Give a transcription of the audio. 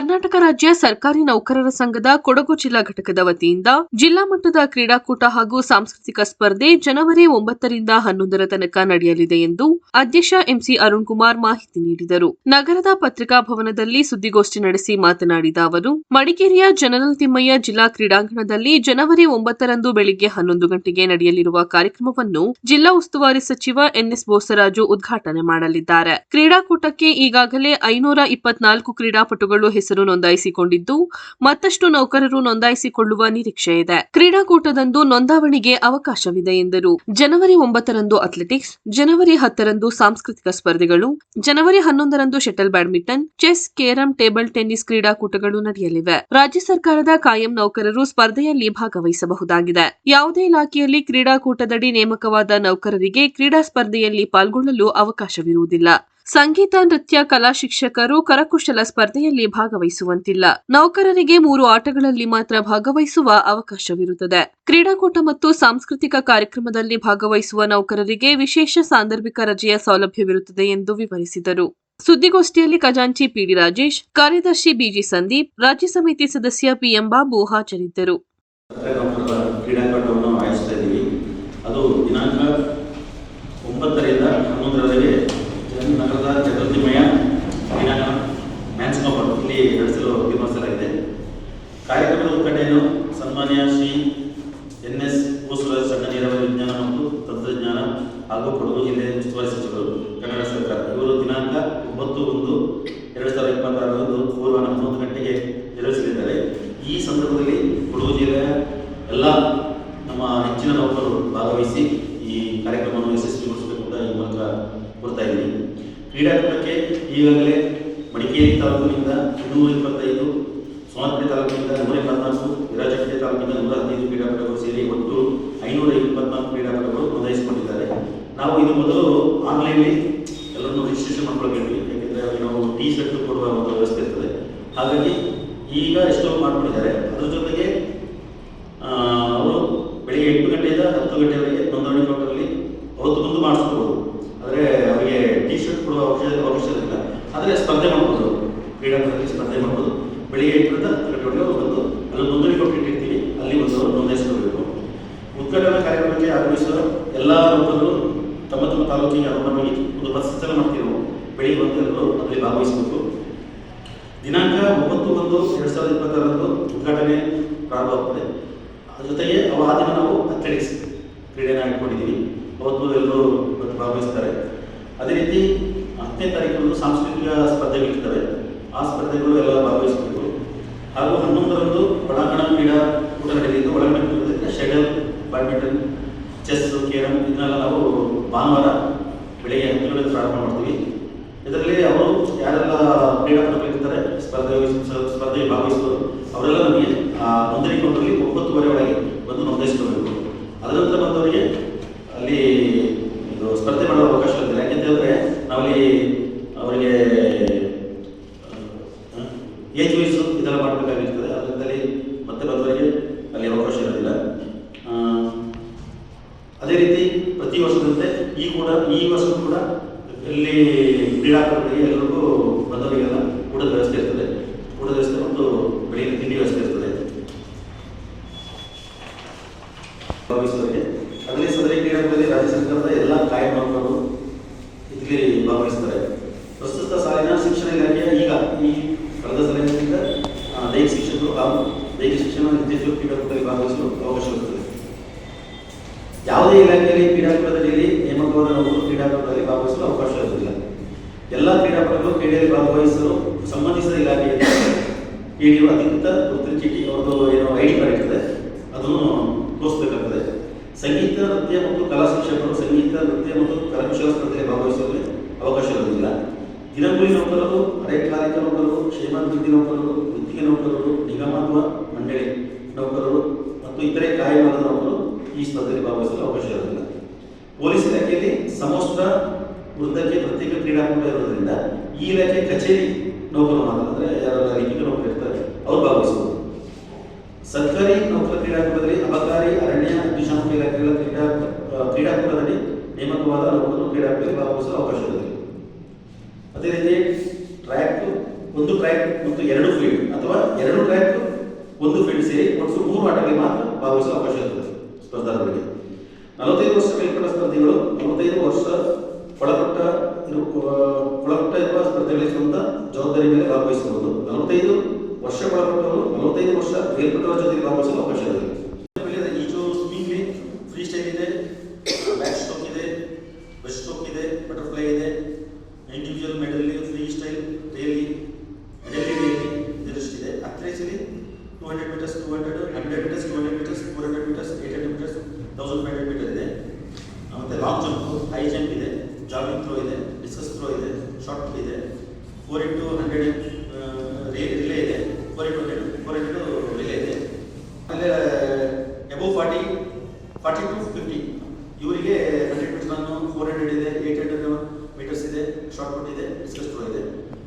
ಕರ್ನಾಟಕ ರಾಜ್ಯ ಸರ್ಕಾರಿ ನೌಕರರ ಸಂಘದ ಕೊಡಗು ಜಿಲ್ಲಾ ಘಟಕದ ವತಿಯಿಂದ ಜಿಲ್ಲಾ ಮಟ್ಟದ ಕ್ರೀಡಾಕೂಟ ಹಾಗೂ ಸಾಂಸ್ಕೃತಿಕ ಸ್ಪರ್ಧೆ ಜನವರಿ 9ರಿಂದ 11ರ ತನಕ ನಡೆಯಲಿದೆ ಎಂದು ಅಧ್ಯಕ್ಷ ಎಂಸಿ ಅರುಣ್ ಕುಮಾರ್ ಮಾಹಿತಿ ನೀಡಿದರು. ನಗರದ ಪತ್ರಿಕಾ ಭವನದಲ್ಲಿ ಸುದ್ದಿಗೋಷ್ಠಿ ನಡೆಸಿ ಮಾತನಾಡಿದ ಅವರು, ಮಡಿಕೇರಿಯ ಜನರಲ್ ತಿಮ್ಮಯ್ಯ ಜಿಲ್ಲಾ ಕ್ರೀಡಾಂಗಣದಲ್ಲಿ ಜನವರಿ 9ರಂದು ಬೆಳಿಗ್ಗೆ 11 ಗಂಟೆಗೆ ನಡೆಯಲಿರುವ ಕಾರ್ಯಕ್ರಮವನ್ನು ಜಿಲ್ಲಾ ಉಸ್ತುವಾರಿ ಸಚಿವ ಎನ್ಎಸ್ ಬೋಸರಾಜು ಉದ್ಘಾಟನೆ ಮಾಡಲಿದ್ದಾರೆ. ಕ್ರೀಡಾಕೂಟಕ್ಕೆ ಈಗಾಗಲೇ 524 ಕ್ರೀಡಾಪಟುಗಳು ಹೆಸರು ನೋಂದಾಯಿಸಿಕೊಂಡಿದ್ದು ಮತ್ತಷ್ಟು ನೌಕರರು ನೋಂದಾಯಿಸಿಕೊಳ್ಳುವ ನಿರೀಕ್ಷೆ ಇದೆ. ಕ್ರೀಡಾಕೂಟದಂದು ನೋಂದಾವಣಿಗೆ ಅವಕಾಶವಿದೆ ಎಂದರು. ಜನವರಿ 9ರಂದು ಅಥ್ಲೆಟಿಕ್ಸ್, ಜನವರಿ 10ರಂದು ಸಾಂಸ್ಕೃತಿಕ ಸ್ಪರ್ಧೆಗಳು, ಜನವರಿ 11ರಂದು shuttle badminton, chess, carrom, table tennis ಕ್ರೀಡಾಕೂಟಗಳು ನಡೆಯಲಿವೆ. ರಾಜ್ಯ ಸರ್ಕಾರದ ಕಾಯಂ ನೌಕರರು ಸ್ಪರ್ಧೆಯಲ್ಲಿ ಭಾಗವಹಿಸಬಹುದಾಗಿದೆ. ಯಾವುದೇ ಇಲಾಖೆಯಲ್ಲಿ ಕ್ರೀಡಾಕೂಟದಡಿ ನೇಮಕವಾದ ನೌಕರರಿಗೆ ಕ್ರೀಡಾ ಸ್ಪರ್ಧೆಯಲ್ಲಿ ಪಾಲ್ಗೊಳ್ಳಲು ಅವಕಾಶವಿರುವುದಿಲ್ಲ. ಸಂಗೀತ, ನೃತ್ಯ, ಕಲಾ ಶಿಕ್ಷಕರು ಕರಕುಶಲ ಸ್ಪರ್ಧೆಯಲ್ಲಿ ಭಾಗವಹಿಸುವಂತಿಲ್ಲ. ನೌಕರರಿಗೆ 3 ಆಟಗಳಲ್ಲಿ ಮಾತ್ರ ಭಾಗವಹಿಸುವ ಅವಕಾಶವಿರುತ್ತದೆ. ಕ್ರೀಡಾಕೂಟ ಮತ್ತು ಸಾಂಸ್ಕೃತಿಕ ಕಾರ್ಯಕ್ರಮದಲ್ಲಿ ಭಾಗವಹಿಸುವ ನೌಕರರಿಗೆ ವಿಶೇಷ ಸಾಂದರ್ಭಿಕ ರಜೆಯ ಸೌಲಭ್ಯವಿರುತ್ತದೆ ಎಂದು ವಿವರಿಸಿದರು. ಸುದ್ದಿಗೋಷ್ಠಿಯಲ್ಲಿ ಖಜಾಂಚಿ ಪಿಡಿ ರಾಜೇಶ್, ಕಾರ್ಯದರ್ಶಿ ಬಿಜಿ ಸಂದೀಪ್, ರಾಜ್ಯ ಸಮಿತಿ ಸದಸ್ಯ ಪಿಎಂ ಬಾಬು ಹಾಜರಿದ್ದರು. ಅದು ದಿನಾಂಕ 9ರಿಂದ 11ರವರೆಗೆ ನಗರದ ಜನರಲ್ ತಿಮ್ಮಯ್ಯ ಕ್ರೀಡಾಂಗಣ ಮ್ಯಾನ್ಸ್ ಕ್ಲಬ್ ಇಲ್ಲಿ ನಡೆಸಲು ತೀರ್ಮಾನಿಸಲಾಗಿದೆ. ಕಾರ್ಯಕ್ರಮದ ಉದ್ಘಾಟನೆಯನ್ನು ಸನ್ಮಾನ್ಯ ಶ್ರೀ ಎನ್ಎಸ್ ಬೋಸರಾಜ್ ಸಣ್ಣ ನೀರಾವರಿ ವಿಜ್ಞಾನ ಮತ್ತು ತಂತ್ರಜ್ಞಾನ ಹಾಗೂ ಕೊಡಗು ಜಿಲ್ಲೆ ಉಸ್ತುವಾರಿ ಸಚಿವರು ಕನ್ನಡ ಸರ್ಕಾರ ಇವರು ದಿನಾಂಕ 9/1/2026 ಪೂರ್ವ 11 ಗಂಟೆಗೆ ನೆರವೇರಿಸಲಿದ್ದಾರೆ. ಈ ಸಂದರ್ಭದಲ್ಲಿ ಕೊಡಗು ಜಿಲ್ಲೆಯ ಎಲ್ಲ ನಮ್ಮ ಹೆಚ್ಚಿನ ನೌಕರರು ಭಾಗವಹಿಸಿ ಈ ಕಾರ್ಯಕ್ರಮವನ್ನು ಯಶಸ್ವಿಗೊಳಿಸಬೇಕು ಅಂತ ಈ ಮೂಲಕ ಕೋರ್ತಾ ಇದ್ದೀನಿ. ಕ್ರೀಡಾಕೂಟಕ್ಕೆ ಈಗಾಗಲೇ ಮಡಿಕೇರಿ ತಾಲೂಕಿನಿಂದ 225, ಸೋಮವಾರಪೇಟೆ ತಾಲೂಕಿನಿಂದ 124, ವಿರಾಜಪೇಟೆ ತಾಲೂಕಿನಿಂದ 115 ಕ್ರೀಡಾಪಟುಗಳು ಸೇರಿ ಒಟ್ಟು 524 ಕ್ರೀಡಾಪಟುಗಳು ನೋಂದಾಯಿಸಿಕೊಂಡಿದ್ದಾರೆ. ನಾವು ಇದು ಮೊದಲು ಆನ್ಲೈನ್ಲಿ ಎಲ್ಲರನ್ನು ರಿಜಿಸ್ಟ್ರೇಷನ್ ಮಾಡ್ಕೊಳ್ಬೇಕು. ಯಾಕೆಂದರೆ ನಾವು ಟಿ ಶರ್ಟ್ ಕೊಡುವ ಒಂದು ವ್ಯವಸ್ಥೆ ಇರ್ತದೆ. ಹಾಗಾಗಿ ಈಗ ಎಷ್ಟೋ ಮಾಡ್ಕೊಂಡಿದ್ದಾರೆ. ಅದರ ಜೊತೆಗೆ ಅವರು ಬೆಳಿಗ್ಗೆ 8 ಗಂಟೆಯಿಂದ 10 ಗಂಟೆವರೆಗೆ ನೋಂದಣಿ ಕೌಂಟರಲ್ಲಿ ಅವತ್ತು ಬಂದು ಮಾಡಿಸ್ಕೋಬೋದು. ಆದರೆ ಅವರಿಗೆ ಟಿ ಶರ್ಟ್ ಕೊಡುವ ಅವಶ್ಯಕತೆ ಆದರೆ ಸ್ಪರ್ಧೆ ಮಾಡ್ಬೋದು. ಕ್ರೀಡಾಕೂಟದಲ್ಲಿ ಸ್ಪರ್ಧೆ ಮಾಡ್ಬೋದು. ಬೆಳಿಗ್ಗೆ 8ರಿಂದ 10 ಗಂಟೆವರೆಗೆ ಅವರು ಬಂದು ಅಲ್ಲಿ ನೋಂದಣಿ ಕೊಟ್ಟಿರ್ತೀವಿ, ಅಲ್ಲಿ ಬಂದು ಅವರು ನೋಂದಾಯಿಸಿಕೊಳ್ಬೇಕು. ಉದ್ಘಾಟನಾ ಕಾರ್ಯಕ್ರಮಕ್ಕೆ ಆಗಮಿಸುವ ಎಲ್ಲ ನೌಕರರು ತಮ್ಮ ತಮ್ಮ ತಾಲೂಕಿಗೆ ಅನುಗುಣವಾಗಿ ಒಂದು ಬಸ್ ಸಂಚಾರ ಮಾಡ್ತೀವಿ. ಬೆಳಿಗ್ಗೆ ಬಂದು ಎಲ್ಲರೂ ಅದರಲ್ಲಿ ಭಾಗವಹಿಸಬೇಕು. ದಿನಾಂಕ 9/1/2026 ಉದ್ಘಾಟನೆ ಪ್ರಾರಂಭವಾಗ್ತದೆ. ಅದ್ರ ಜೊತೆಗೆ ಆ ದಿನ ನಾವು ಅಥ್ಲೆಟಿಕ್ಸ್ ಕ್ರೀಡೆನ ಇಟ್ಕೊಂಡಿದ್ದೀವಿ. ಅವತ್ತು ಎಲ್ಲರೂ ಭಾಗವಹಿಸ್ತಾರೆ. ಅದೇ ರೀತಿ 10ನೇ ತಾರೀಕು ಸಾಂಸ್ಕೃತಿಕ ಸ್ಪರ್ಧೆಗಳಿರ್ತವೆ. ಆ ಸ್ಪರ್ಧೆಗಳು ಎಲ್ಲ ಭಾಗವಹಿಸಬೇಕು. ಹಾಗೂ 11ರಂದು ಒಳಾಂಗಣ ಕ್ರೀಡಾಕೂಟ ನಡೆಯಲಿದ್ದು, ಒಳಾಂಗಣ ಕ್ರೀಡೆ ಶಟಲ್ ಬ್ಯಾಡ್ಮಿಂಟನ್, ಚೆಸ್, ಕೇರಂ ಇದನ್ನೆಲ್ಲ ನಾವು ಭಾನುವಾರ ಬೆಳಗ್ಗೆ 10 ಗಂಟೆಗೆ ಪ್ರಾರಂಭ ಮಾಡ್ತೀವಿ. ಇದರಲ್ಲಿ ಅವರು ಯಾರೆಲ್ಲ ಕ್ರೀಡಾಪಟುಗಳಿರ್ತಾರೆ ಸ್ಪರ್ಧೆಗೆ ಭಾಗವಹಿಸೋರು ಅವರೆಲ್ಲ ನಮಗೆ ನೋಂದಣಿ ಕೌಂಟರಲ್ಲಿ 9:30 ಒಳಗೆ ಬಂದು ನೋಂದಾಯಿಸಿಕೊಳ್ಬೇಕು. ಅದರ ನಂತರ ಬಂದವರಿಗೆ ಅಲ್ಲಿ ಇದು ಸ್ಪರ್ಧೆ ಮಾಡುವ ಅವಕಾಶ ಇರುತ್ತದೆ. ಯಾಕೆಂತಂದರೆ ನಾವಲ್ಲಿ ಅವರಿಗೆ ಏಜ್ ವಯಸ್ಸು ಇದೆಲ್ಲ ಮಾಡಬೇಕಾಗಿರ್ತದೆ. ಅದರಿಂದಲೇ ಮತ್ತೆ ಬಂದವರಿಗೆ ಅಲ್ಲಿ ಅವಕಾಶ ಇರೋದಿಲ್ಲ. ಅದೇ ರೀತಿ ಪ್ರತಿ ವರ್ಷದಂತೆ ಈ ವರ್ಷ ಕೂಡ ಇಲ್ಲಿ ಕ್ರೀಡಾಪಟುಗಳಿಗೆ ಎಲ್ಲರಿಗೂ ಬಂದವರಿಗೆಲ್ಲ ಊಟದ ವ್ಯವಸ್ಥೆ ಇರ್ತದೆ. ಊಟದ ವ್ಯವಸ್ಥೆ ಮತ್ತು ಬೆಳಿಗ್ಗೆ ತಿಂಡಿ ವ್ಯವಸ್ಥೆ ಇರ್ತದೆ. ಭಾಗವಹಿಸುವವರಿಗೆ ಅದರಲ್ಲಿ ಸದರಿ ಕ್ರೀಡಾಕೂಟದಲ್ಲಿ ರಾಜ್ಯ ಸರ್ಕಾರದ ಎಲ್ಲ ಕಾಯಂ ನೌಕರರು ಇದರಲ್ಲಿ ಭಾಗವಹಿಸ್ತಾರೆ. ಪ್ರಸ್ತುತ ಸಾಲಿನ ಶಿಕ್ಷಣ ಇಲಾಖೆಯ ಈಗ ಈ ಕಳೆದ ಸಾಲಿನಿಂದ ದೈಹಿಕ ಶಿಕ್ಷಕರು ಹಾಗೂ ದೈಹಿಕ ಶಿಕ್ಷಣ ನಿರ್ದೇಶಕರು ಕ್ರೀಡಾಕೂಟದಲ್ಲಿ ಭಾಗವಹಿಸಲು ಅವಕಾಶವಿರುತ್ತದೆ. ಯಾವುದೇ ಇಲಾಖೆಯಲ್ಲಿ ಕ್ರೀಡಾಕೂಟದಲ್ಲಿ ನೇಮಕವಾದ ನೌಕರರು ಕ್ರೀಡಾಕೂಟದಲ್ಲಿ ಭಾಗವಹಿಸಲು ಅವಕಾಶ ಇರುವುದಿಲ್ಲ. ಎಲ್ಲ ಕ್ರೀಡಾಪಟುಗಳು ಕ್ರೀಡೆಯಲ್ಲಿ ಭಾಗವಹಿಸಲು ಸಂಬಂಧಿಸಿದ ಇಲಾಖೆಯಿಂದ ನೀಡುವ ಅಧಿಕೃತ ಗುರುತಿನ ಚೀಟಿ ಅವರದು ಏನೋ ID ಕಾರ್ಡ್ ಇರ್ತದೆ, ಅದನ್ನು ತೋರಿಸಬೇಕಾಗ್ತದೆ. ಸಂಗೀತ, ನೃತ್ಯ ಮತ್ತು ಕಲಾ ಶಿಕ್ಷಕರು ಸಂಗೀತ, ನೃತ್ಯ ಮತ್ತು ಕರಕುಶಲ ಸ್ಪರ್ಧೆಯಲ್ಲಿ ಭಾಗವಹಿಸಲು ಅವಕಾಶ ಇರುವುದಿಲ್ಲ. ದಿನಗೂಲಿ ನೌಕರರು, ಅರೆಕಾಲಿಕ ನೌಕರರು, ಕ್ಷೇಮಾಭಿವೃದ್ಧಿ ನೌಕರರು, ಗುತ್ತಿಗೆ ನೌಕರರು, ನಿಗಮ ಅಥವಾ ಮಂಡಳಿ ನೌಕರರು ಮತ್ತು ಇತರೆ ಕಾಯಮಾದ ನೌಕರರು ಈ ಸ್ಪರ್ಧೆಯಲ್ಲಿ ಭಾಗವಹಿಸಲು ಅವಕಾಶ ಇರುವುದಿಲ್ಲ. ಪೊಲೀಸ್ ಇಲಾಖೆಯಲ್ಲಿ ಸಮವಸ್ತ್ರ ವೃತ್ತಕ್ಕೆ ಪ್ರತ್ಯೇಕ ಕ್ರೀಡಾಕೂಟ ಇರೋದ್ರಿಂದ ಈ ಇಲಾಖೆ ಕಚೇರಿ ನೌಕರರು ಮಾತ್ರ, ಅಂದರೆ ಯಾರೆಲ್ಲ ಲಿಖಿತ ನೌಕರು ಇರ್ತಾರೆ ಅವರು ಭಾಗವಹಿಸಬಹುದು. ಸರ್ಕಾರಿ ನೌಕರ ಕ್ರೀಡಾಕೂಟದಲ್ಲಿ ಅಬಕಾರಿ, ಅರಣ್ಯ, ಅಗ್ನಿಶಾಮಕ ಇಲಾಖೆಗಳ ಕ್ರೀಡಾಕೂಟದಲ್ಲಿ ನೇಮಕವಾದ ನೌಕರರು ಕ್ರೀಡಾಕೂಟದಲ್ಲಿ ಭಾಗವಹಿಸಲು ಅವಕಾಶ ಇರುತ್ತದೆ. ಅದೇ ರೀತಿ ಒಂದು ಟ್ರ್ಯಾಕ್ ಟ್ರ್ಯಾಕ್ ಮತ್ತು 2 ಫೀಲ್ಡ್ ಅಥವಾ 2 ಟ್ರ್ಯಾಕ್ 1 ಫೀಲ್ಡ್ ಸೇರಿ ಒಟ್ಟು 3 ಆಟಗಳಿಗೆ ಮಾತ್ರ ಭಾಗವಹಿಸಲು ಅವಕಾಶ ಇರುತ್ತದೆ ಸ್ಪರ್ಧಾರ್ಥಿಗಳಿಗೆ. 45 ವರ್ಷ ಮೇಲ್ಪಟ್ಟ ಸ್ಪರ್ಧಿಗಳು 45 ವರ್ಷ ಒಳಪಟ್ಟ ಇರುವ ಸ್ಪರ್ಧೆಗಳಿಗೆ ಸ್ವಂತ ಜವಾಬ್ದಾರಿ ಮೇಲೆ ಭಾಗವಹಿಸಬಹುದು. 45 ವರ್ಷ ಒಳಪಟ್ಟವರು 45 ವರ್ಷ ಮೇಲ್ಪಟ್ಟವರ ಜೊತೆಗೆ ಭಾಗವಹಿಸಲು ಅವಕಾಶ ಇದೆ. ಈಜು ಸ್ವಿಮ್ಮಿಂಗ್ ಫ್ರೀ ಸ್ಟೈಲ್ ಇದೆ, ಬ್ಯಾಕ್ ಸ್ಟ್ರೋಕ್ ಇದೆ, ಬ್ರೆಸ್ಟ್ ಸ್ಟ್ರೋಕ್ ಇದೆ, ಬಟರ್ಫ್ಲೈ ಇದೆ, individual medley free style relay ಇದರಷ್ಟಿದೆ. ಅಥ್ಲೆಟಿಕ್ಸ್ಲಿ 200 metres 200, 100 metres 200 metres, 400 metres, 800 metres, 1500 metre ಇದೆ. ಮತ್ತೆ ಲಾಂಗ್ ಜಂಪ್, ಹೈ ಜಂಪ್ ಇದೆ, ಜಾವಿಂಗ್ ಥ್ರೋ ಇದೆ, ಡಿಸ್ಕಸ್ ಥ್ರೋ ಇದೆ, ಶಾರ್ಟ್ ಇದೆ, 4x100 ರಿಲೇ ಇದೆ, 4x100